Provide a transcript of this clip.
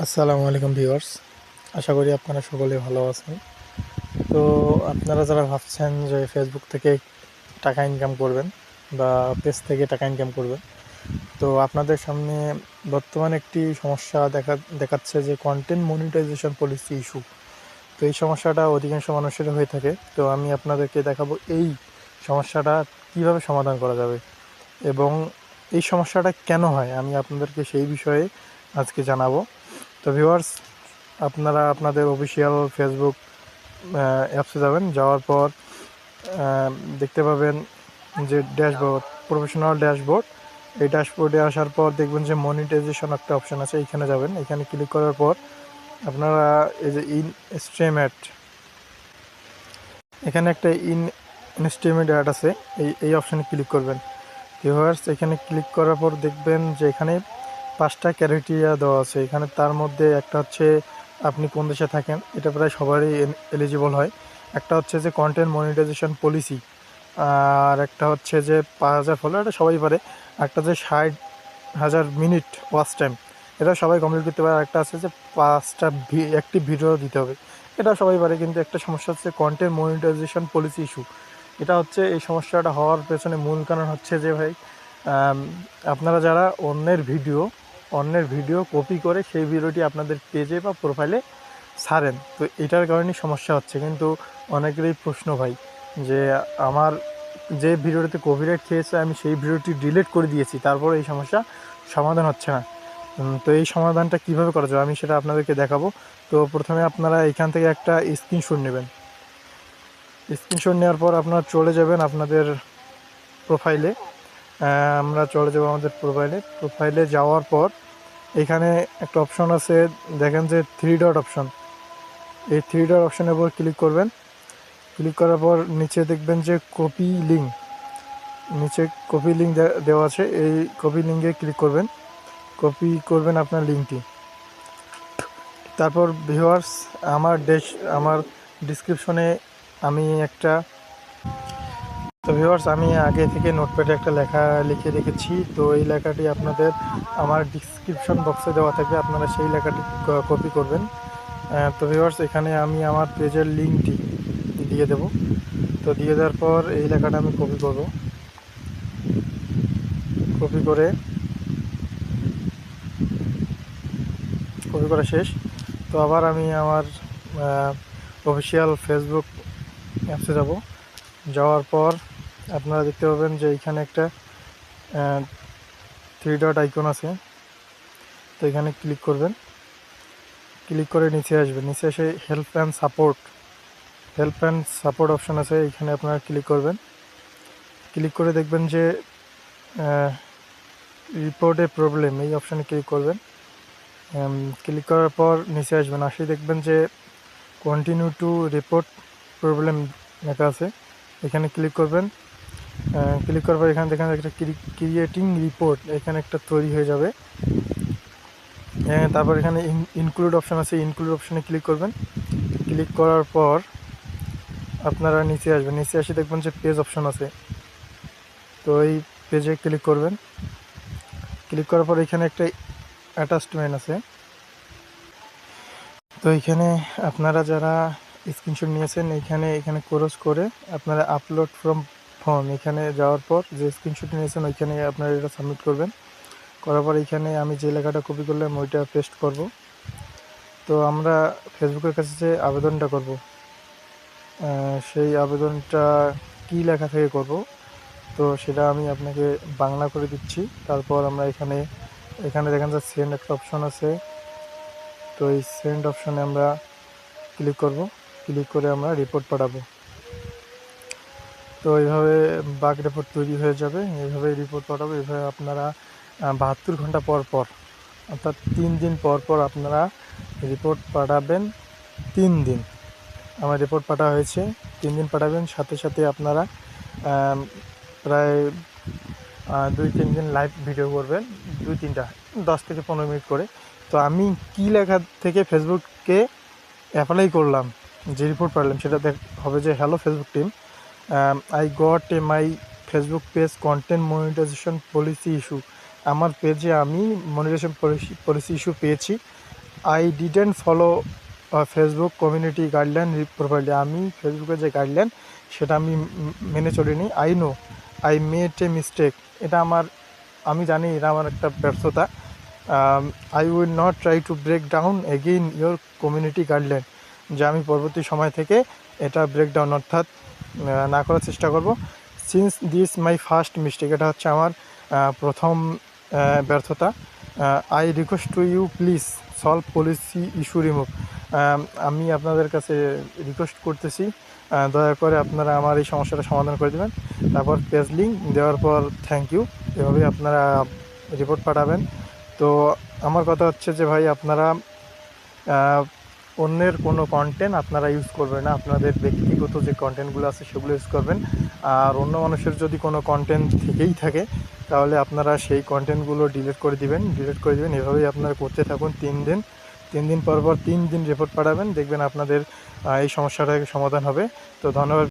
আসসালামু আলাইকুম ভিউয়ার্স, আশা করি আপনারা সকলে ভালো আছেন। তো আপনারা যারা ভাবছেন যে ফেসবুক থেকে টাকা ইনকাম করবেন বা পেজ থেকে টাকা ইনকাম করবেন, তো আপনাদের সামনে বর্তমানে একটি সমস্যা দেখাচ্ছে যে কন্টেন্ট মনিটাইজেশন পলিসি ইস্যু। তো এই সমস্যাটা অধিকাংশ মানুষের হয়ে থাকে। তো আমি আপনাদেরকে দেখাবো এই সমস্যাটা কিভাবে সমাধান করা যাবে এবং এই সমস্যাটা কেন হয়, আমি আপনাদেরকে সেই বিষয়ে আজকে জানাবো। তো ভিউয়ার্স, আপনারা আপনাদের অফিসিয়াল ফেসবুক অ্যাপসে যাবেন, যাওয়ার পর দেখতে পাবেন যে ড্যাশবোর্ড, প্রফেশনাল ড্যাশবোর্ড। এই ড্যাশবোর্ডে আসার পর দেখবেন যে মনিটাইজেশন একটা অপশান আছে, এইখানে যাবেন। এখানে ক্লিক করার পর আপনারা এই যে ইনস্ট্রিমেট, এখানে একটা ইনস্ট্রিমেট অ্যাড আছে, এই অপশানে ক্লিক করবেন। ভিউয়ার্স, এখানে ক্লিক করার পর দেখবেন যে এখানে 5টা ক্রাইটেরিয়া দেওয়া আছে। এখানে তার মধ্যে একটা হচ্ছে আপনি কোন দেশে থাকেন, এটা প্রায় সবারই এলিজিবল হয়। একটা হচ্ছে যে কন্টেন্ট মনিটাইজেশন পলিসি, আর একটা হচ্ছে যে 5,000 ফলোয়ার, এটা সবাই পারে। একটা যে 60,000 মিনিট ওয়াচ টাইম, এটা সবাই কমপ্লিট করতে পারে। একটা আছে যে 5টা একটি ভিডিও দিতে হবে, এটা সবাই পারে। কিন্তু একটা সমস্যা হচ্ছে কন্টেন্ট মনিটাইজেশন পলিসি ইস্যু। এটা হচ্ছে, এই সমস্যাটা হওয়ার পেছনে মূল কারণ হচ্ছে যে ভাই, আপনারা যারা অন্যের ভিডিও কপি করে সেই ভিডিওটি আপনাদের পেজে বা প্রোফাইলে ছাড়েন, তো এটার কারণেই সমস্যা হচ্ছে। কিন্তু অনেকেরই প্রশ্ন ভাই, যে আমার যে ভিডিওটিতে কপিরাইট খেয়েছে আমি সেই ভিডিওটি ডিলিট করে দিয়েছি, তারপরে এই সমস্যা সমাধান হচ্ছে না। তো এই সমাধানটা কিভাবে করা যায় আমি সেটা আপনাদেরকে দেখাবো। তো প্রথমে আপনারা এখান থেকে একটা স্ক্রিনশট নেবেন। স্ক্রিনশট নেওয়ার পর আপনারা চলে যাবেন আপনাদের প্রোফাইলে। আমরা চলে যাব আমাদের প্রোফাইলে যাওয়ার পর এখানে একটা অপশন আছে, দেখেন যে 3 ডট অপশন। এই 3 ডট অপশনের উপর ক্লিক করবেন। ক্লিক করার পর নিচে দেখবেন যে কপি লিঙ্ক, নিচে কপি লিঙ্ক দেওয়া আছে। এই কপি লিঙ্কে ক্লিক করবেন, কপি করবেন আপনার লিঙ্কটি। তারপর ভিউয়ার্স, আমার ডিসক্রিপশনে আমি একটা, তো ভিউয়ার্স আমি আগে থেকে নোটপ্যাডে একটা লেখা লিখে রেখেছি। তো এই লেখাটি আপনাদের আমার ডিসক্রিপশন বক্সে দেওয়া থাকবে, আপনারা সেই লেখাটি কপি করবেন। তো ভিউয়ার্স, এখানে আমি আমার পেজের লিঙ্কটি দিয়ে দেব। তো দিয়ে দেওয়ার পর এই লেখাটা আমি কপি করব, কপি করা শেষ। তো আবার আমি আমার অফিসিয়াল ফেসবুক অ্যাপসে যাব। যাওয়ার পর আপনারা দেখতে পাবেন যে এখানে একটা 3 ডট আইকন আছে। তো এখানে ক্লিক করবেন, ক্লিক করে নিচে আসবেন। নিচে এসে হেল্প অ্যান্ড সাপোর্ট অপশান আছে, এখানে আপনারা ক্লিক করবেন। ক্লিক করে দেখবেন যে রিপোর্টে প্রবলেম, এই অপশানে ক্লিক করবেন। ক্লিক করার পর নিচে আসবেন, আসলে দেখবেন যে কন্টিনিউ টু রিপোর্ট প্রবলেম লেখা আছে, এখানে ক্লিক করবেন। ক্লিক করার পর এখানে দেখেন একটা ক্রিয়েটিং রিপোর্ট, এখানে একটা তৈরি হয়ে যাবে। তারপর এখানে ইনক্লুড অপশান আছে, ইনক্লুড অপশানে ক্লিক করবেন। ক্লিক করার পর আপনারা নিচে আসবেন, নিচে এসে দেখবেন যে পেজ অপশান আছে। তো এই পেজে ক্লিক করবেন। ক্লিক করার পর এখানে একটা অ্যাটাচমেন্ট আছে। তো এখানে আপনারা যারা স্ক্রিনশট নিয়েছেন, এখানে ক্রস করে আপনারা আপলোড ফ্রম ফর্ম, এখানে যাওয়ার পর যে স্ক্রিনশট নিয়েছেন ওইখানে আপনারা এটা সাবমিট করবেন। করার পর এখানে আমি যে লেখাটা কপি করলাম ওইটা পেস্ট করব। তো আমরা ফেসবুকের কাছে যে আবেদনটা করব, সেই আবেদনটা কি লেখা থেকে করব, তো সেটা আমি আপনাকে বাংলা করে দিচ্ছি। তারপর আমরা এখানে দেখেন যে সেন্ড একটা অপশন আছে। তো এই সেন্ড অপশনে আমরা ক্লিক করব, ক্লিক করে আমরা রিপোর্ট পাঠাবো। তো এইভাবে বাগ রিপোর্ট তৈরি হয়ে যাবে, এইভাবে রিপোর্ট পাঠাবো। এইভাবে আপনারা 72 ঘন্টা পর পর, অর্থাৎ 3 দিন পর পর আপনারা রিপোর্ট পাঠাবেন। 3 দিন আমার রিপোর্ট পাঠানো হয়েছে, 3 দিন পাঠাবেন। সাথে সাথে আপনারা প্রায় 2-3 দিন লাইভ ভিডিও করবেন, 2-3টা 10 থেকে 15 মিনিট করে। তো আমি কি লেখা থেকে ফেসবুককে অ্যাপ্লাই করলাম, যে রিপোর্ট পাঠালাম সেটা হবে যে hello Facebook team, I got my Facebook page content monetisation policy issue. আমার পেজে আমি মনিটাইজেশন পলিসি ইস্যু পেয়েছি। I didn't follow Facebook community guideline properly. আমি ফেসবুকের যে গাইডলাইন সেটা আমি মেনে চলিনি। I made a mistake. এটা আমি জানি এটা আমার একটা ব্যর্থতা। I will not try to break down again your community guideline, যে আমি পরবর্তী সময় থেকে এটা ব্রেকডাউন অর্থাৎ না করার চেষ্টা করব। Since this my first mistake, এটা হচ্ছে আমার প্রথম ব্যর্থতা। I request to you please solve policy issue remove. আমি আপনাদের কাছে রিকোয়েস্ট করতেছি, দয়া করে আপনারা আমার এই সমস্যাটা সমাধান করে দেবেন। তারপর পেজ লিঙ্ক দেওয়ার পর থ্যাংক ইউ, এভাবেই আপনারা রিপোর্ট পাঠাবেন। তো আমার কথা হচ্ছে যে ভাই, আপনারা অন্যের কোনো কন্টেন্ট আপনারা ইউজ করবেন না, আপনাদের ব্যক্তিগত যে কন্টেন্টগুলো আছে সেগুলো ইউজ করবেন। আর অন্য মানুষের যদি কোনো কন্টেন্ট থেকেই থাকে তাহলে আপনারা সেই কন্টেন্টগুলো ডিলিট করে দিবেন। এভাবেই আপনারা করতে থাকুন 3 দিন পর 3 দিন রিপোর্ট পাঠাবেন, দেখবেন আপনাদের এই সমস্যাটার সমাধান হবে। তো ধন্যবাদ।